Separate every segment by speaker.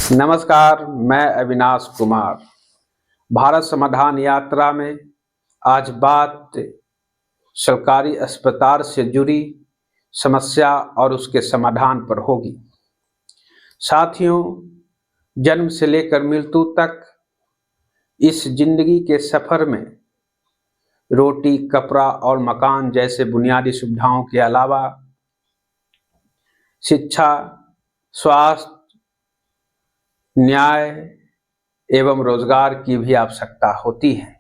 Speaker 1: नमस्कार, मैं अविनाश कुमार। भारत समाधान यात्रा में आज बात सरकारी अस्पताल से जुड़ी समस्या और उसके समाधान पर होगी। साथियों, जन्म से लेकर मृत्यु तक इस जिंदगी के सफर में रोटी, कपड़ा और मकान जैसे बुनियादी सुविधाओं के अलावा शिक्षा, स्वास्थ्य, न्याय एवं रोजगार की भी आवश्यकता होती है।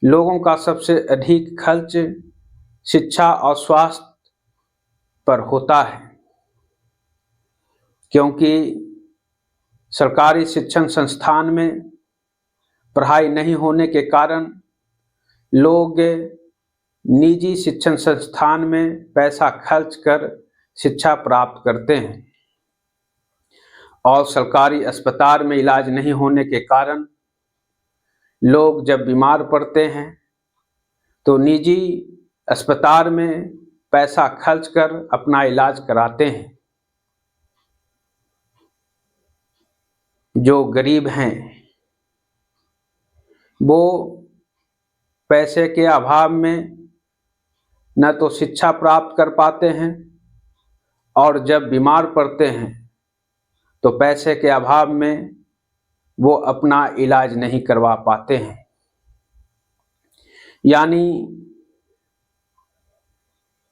Speaker 1: लोगों का सबसे अधिक खर्च शिक्षा और स्वास्थ्य पर होता है, क्योंकि सरकारी शिक्षण संस्थान में पढ़ाई नहीं होने के कारण लोग निजी शिक्षण संस्थान में पैसा खर्च कर शिक्षा प्राप्त करते हैं और सरकारी अस्पताल में इलाज नहीं होने के कारण लोग जब बीमार पड़ते हैं तो निजी अस्पताल में पैसा खर्च कर अपना इलाज कराते हैं। जो गरीब हैं वो पैसे के अभाव में न तो शिक्षा प्राप्त कर पाते हैं और जब बीमार पड़ते हैं तो पैसे के अभाव में वो अपना इलाज नहीं करवा पाते हैं। यानी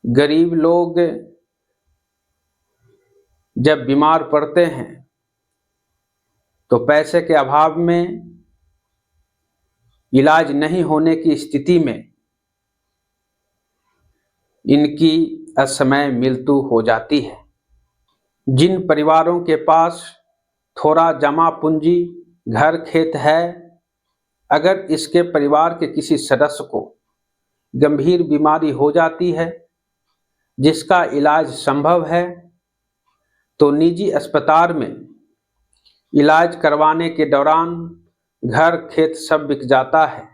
Speaker 1: गरीब लोग जब बीमार पड़ते हैं तो पैसे के अभाव में इलाज नहीं होने की स्थिति में इनकी असमय मृत्यु हो जाती है। जिन परिवारों के पास थोड़ा जमा पूंजी, घर, खेत है, अगर इसके परिवार के किसी सदस्य को गंभीर बीमारी हो जाती है जिसका इलाज संभव है तो निजी अस्पताल में इलाज करवाने के दौरान घर, खेत सब बिक जाता है।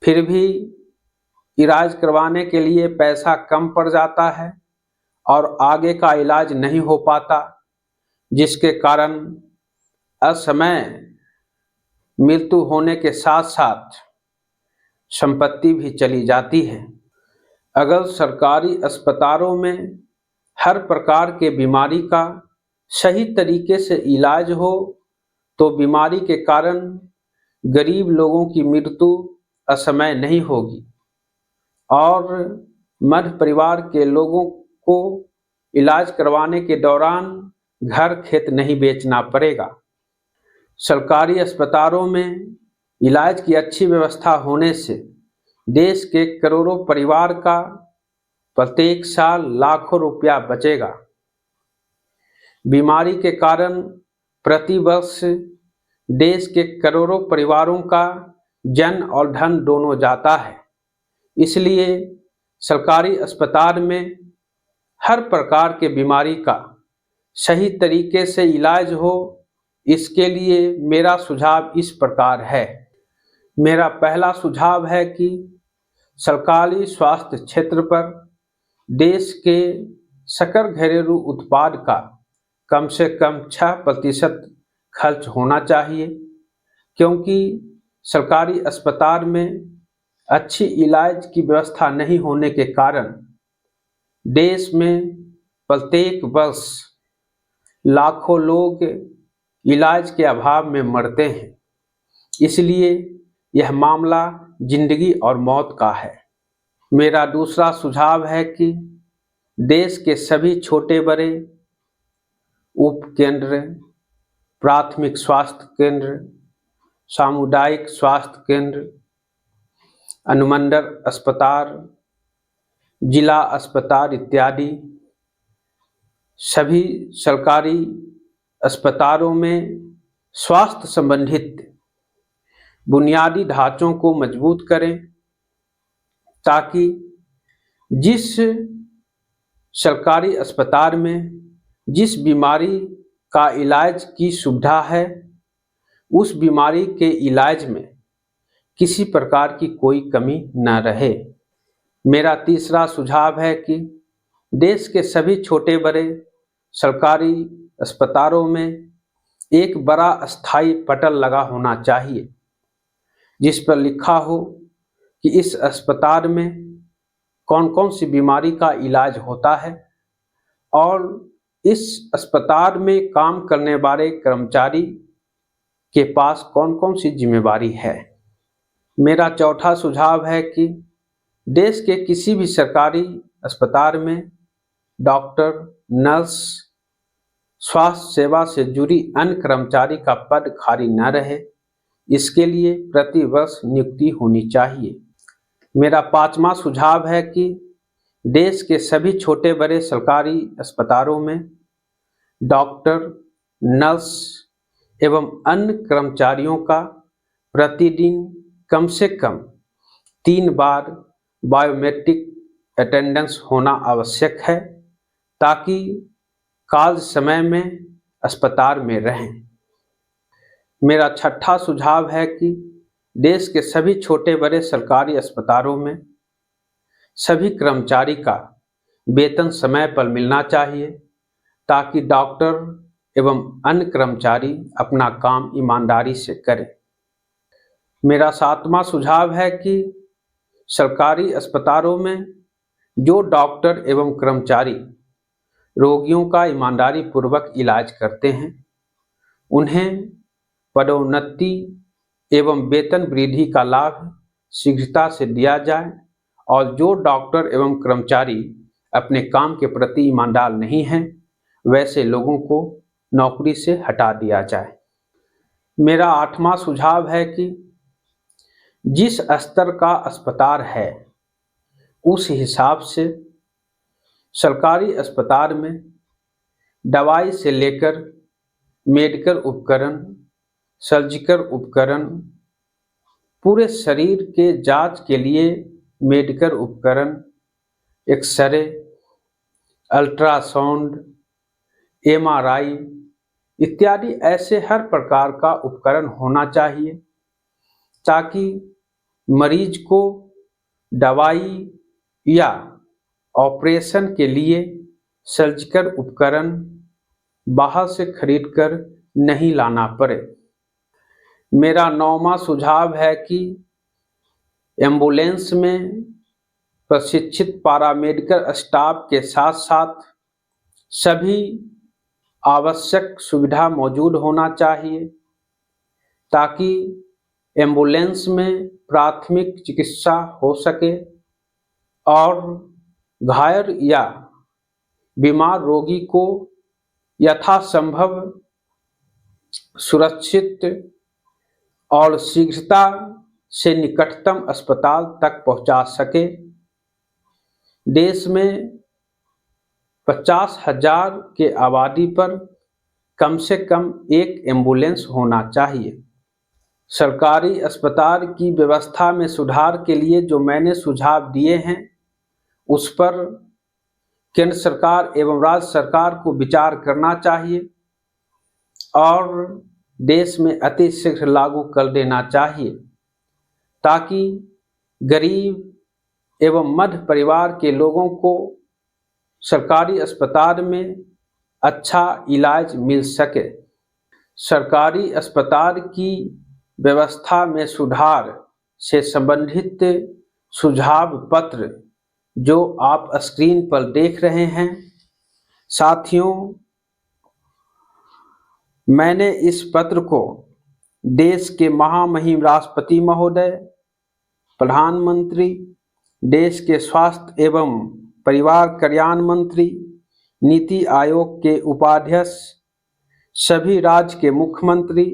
Speaker 1: फिर भी इलाज करवाने के लिए पैसा कम पड़ जाता है और आगे का इलाज नहीं हो पाता, जिसके कारण असमय मृत्यु होने के साथ साथ संपत्ति भी चली जाती है। अगर सरकारी अस्पतालों में हर प्रकार के बीमारी का सही तरीके से इलाज हो तो बीमारी के कारण गरीब लोगों की मृत्यु असमय नहीं होगी और मध्य परिवार के लोगों को इलाज करवाने के दौरान घर, खेत नहीं बेचना पड़ेगा। सरकारी अस्पतालों में इलाज की अच्छी व्यवस्था होने से देश के करोड़ों परिवार का प्रत्येक साल लाखों रुपया बचेगा। बीमारी के कारण प्रति वर्ष देश के करोड़ों परिवारों का जन और धन दोनों जाता है। इसलिए सरकारी अस्पताल में हर प्रकार के बीमारी का सही तरीके से इलाज हो, इसके लिए मेरा सुझाव इस प्रकार है। मेरा पहला सुझाव है कि सरकारी स्वास्थ्य क्षेत्र पर देश के सकल घरेलू उत्पाद का कम से कम 6% खर्च होना चाहिए, क्योंकि सरकारी अस्पताल में अच्छी इलाज की व्यवस्था नहीं होने के कारण देश में प्रत्येक वर्ष लाखों लोग इलाज के अभाव में मरते हैं। इसलिए यह मामला जिंदगी और मौत का है। मेरा दूसरा सुझाव है कि देश के सभी छोटे बड़े उपकेंद्र, प्राथमिक स्वास्थ्य केंद्र, सामुदायिक स्वास्थ्य केंद्र, अनुमंडल अस्पताल, जिला अस्पताल इत्यादि सभी सरकारी अस्पतालों में स्वास्थ्य संबंधित बुनियादी ढांचों को मजबूत करें, ताकि जिस सरकारी अस्पताल में जिस बीमारी का इलाज की सुविधा है उस बीमारी के इलाज में किसी प्रकार की कोई कमी न रहे। मेरा तीसरा सुझाव है कि देश के सभी छोटे बड़े सरकारी अस्पतालों में एक बड़ा अस्थायी पटल लगा होना चाहिए जिस पर लिखा हो कि इस अस्पताल में कौन कौन सी बीमारी का इलाज होता है और इस अस्पताल में काम करने वाले कर्मचारी के पास कौन कौन सी जिम्मेवारी है। मेरा चौथा सुझाव है कि देश के किसी भी सरकारी अस्पताल में डॉक्टर, नर्स, स्वास्थ्य सेवा से जुड़ी अन्य कर्मचारी का पद खाली न रहे, इसके लिए प्रति वर्ष नियुक्ति होनी चाहिए। मेरा पांचवा सुझाव है कि देश के सभी छोटे बड़े सरकारी अस्पतालों में डॉक्टर, नर्स एवं अन्य कर्मचारियों का प्रतिदिन कम से कम 3 बार बायोमेट्रिक अटेंडेंस होना आवश्यक है ताकि कार्य समय में अस्पताल में रहें। मेरा छठा सुझाव है कि देश के सभी छोटे बड़े सरकारी अस्पतालों में सभी कर्मचारी का वेतन समय पर मिलना चाहिए ताकि डॉक्टर एवं अन्य कर्मचारी अपना काम ईमानदारी से करें। मेरा सातवां सुझाव है कि सरकारी अस्पतालों में जो डॉक्टर एवं कर्मचारी रोगियों का ईमानदारी पूर्वक इलाज करते हैं उन्हें पदोन्नति एवं वेतन वृद्धि का लाभ शीघ्रता से दिया जाए और जो डॉक्टर एवं कर्मचारी अपने काम के प्रति ईमानदार नहीं हैं वैसे लोगों को नौकरी से हटा दिया जाए। मेरा आठवां सुझाव है कि जिस स्तर का अस्पताल है उस हिसाब से सरकारी अस्पताल में दवाई से लेकर मेडिकल उपकरण, सर्जिकल उपकरण, पूरे शरीर के जांच के लिए मेडिकल उपकरण, एक्सरे, अल्ट्रासाउंड, एमआरआई इत्यादि ऐसे हर प्रकार का उपकरण होना चाहिए ताकि मरीज को दवाई या ऑपरेशन के लिए सर्जिकल उपकरण बाहर से खरीदकर नहीं लाना पड़े। मेरा 9वां सुझाव है कि एम्बुलेंस में प्रशिक्षित पैरामेडिकल स्टाफ के साथ साथ सभी आवश्यक सुविधा मौजूद होना चाहिए ताकि एम्बुलेंस में प्राथमिक चिकित्सा हो सके और घायल या बीमार रोगी को यथासंभव सुरक्षित और शीघ्रता से निकटतम अस्पताल तक पहुंचा सके। देश में 50,000 के आबादी पर कम से कम एक एम्बुलेंस होना चाहिए। सरकारी अस्पताल की व्यवस्था में सुधार के लिए जो मैंने सुझाव दिए हैं उस पर केंद्र सरकार एवं राज्य सरकार को विचार करना चाहिए और देश में अतिशीघ्र लागू कर देना चाहिए ताकि गरीब एवं मध्य परिवार के लोगों को सरकारी अस्पताल में अच्छा इलाज मिल सके। सरकारी अस्पताल की व्यवस्था में सुधार से संबंधित सुझाव पत्र जो आप स्क्रीन पर देख रहे हैं, साथियों मैंने इस पत्र को देश के महामहिम राष्ट्रपति महोदय, प्रधानमंत्री, देश के स्वास्थ्य एवं परिवार कल्याण मंत्री, नीति आयोग के उपाध्यक्ष, सभी राज्य के मुख्यमंत्री,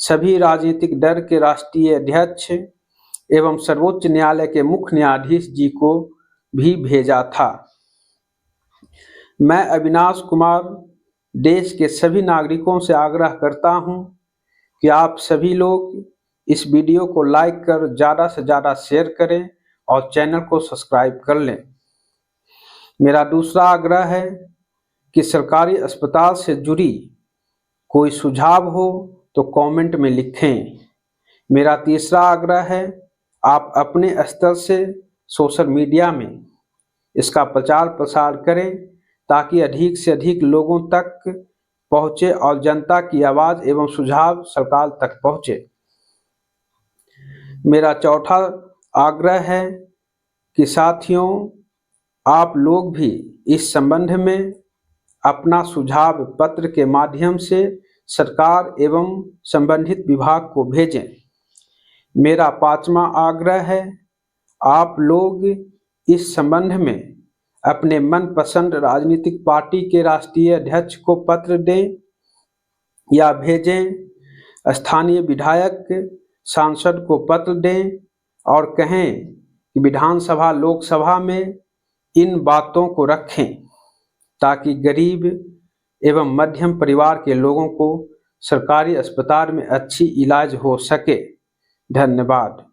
Speaker 1: सभी राजनीतिक दल के राष्ट्रीय अध्यक्ष एवं सर्वोच्च न्यायालय के मुख्य न्यायाधीश जी को भी भेजा था। मैं अविनाश कुमार देश के सभी नागरिकों से आग्रह करता हूं कि आप सभी लोग इस वीडियो को लाइक कर ज़्यादा से ज़्यादा शेयर करें और चैनल को सब्सक्राइब कर लें। मेरा दूसरा आग्रह है कि सरकारी अस्पताल से जुड़ी कोई सुझाव हो तो कमेंट में लिखें। मेरा तीसरा आग्रह है आप अपने स्तर से सोशल मीडिया में इसका प्रचार प्रसार करें ताकि अधिक से अधिक लोगों तक पहुंचे और जनता की आवाज एवं सुझाव सरकार तक पहुंचे। मेरा चौथा आग्रह है कि साथियों, आप लोग भी इस संबंध में अपना सुझाव पत्र के माध्यम से सरकार एवं संबंधित विभाग को भेजें। मेरा पांचवा आग्रह है, आप लोग इस संबंध में अपने मनपसंद राजनीतिक पार्टी के राष्ट्रीय अध्यक्ष को पत्र दें या भेजें। स्थानीय विधायक सांसद को पत्र दें और कहें कि विधानसभा लोकसभा में इन बातों को रखें ताकि गरीब एवं मध्यम परिवार के लोगों को सरकारी अस्पताल में अच्छी इलाज हो सके। धन्यवाद।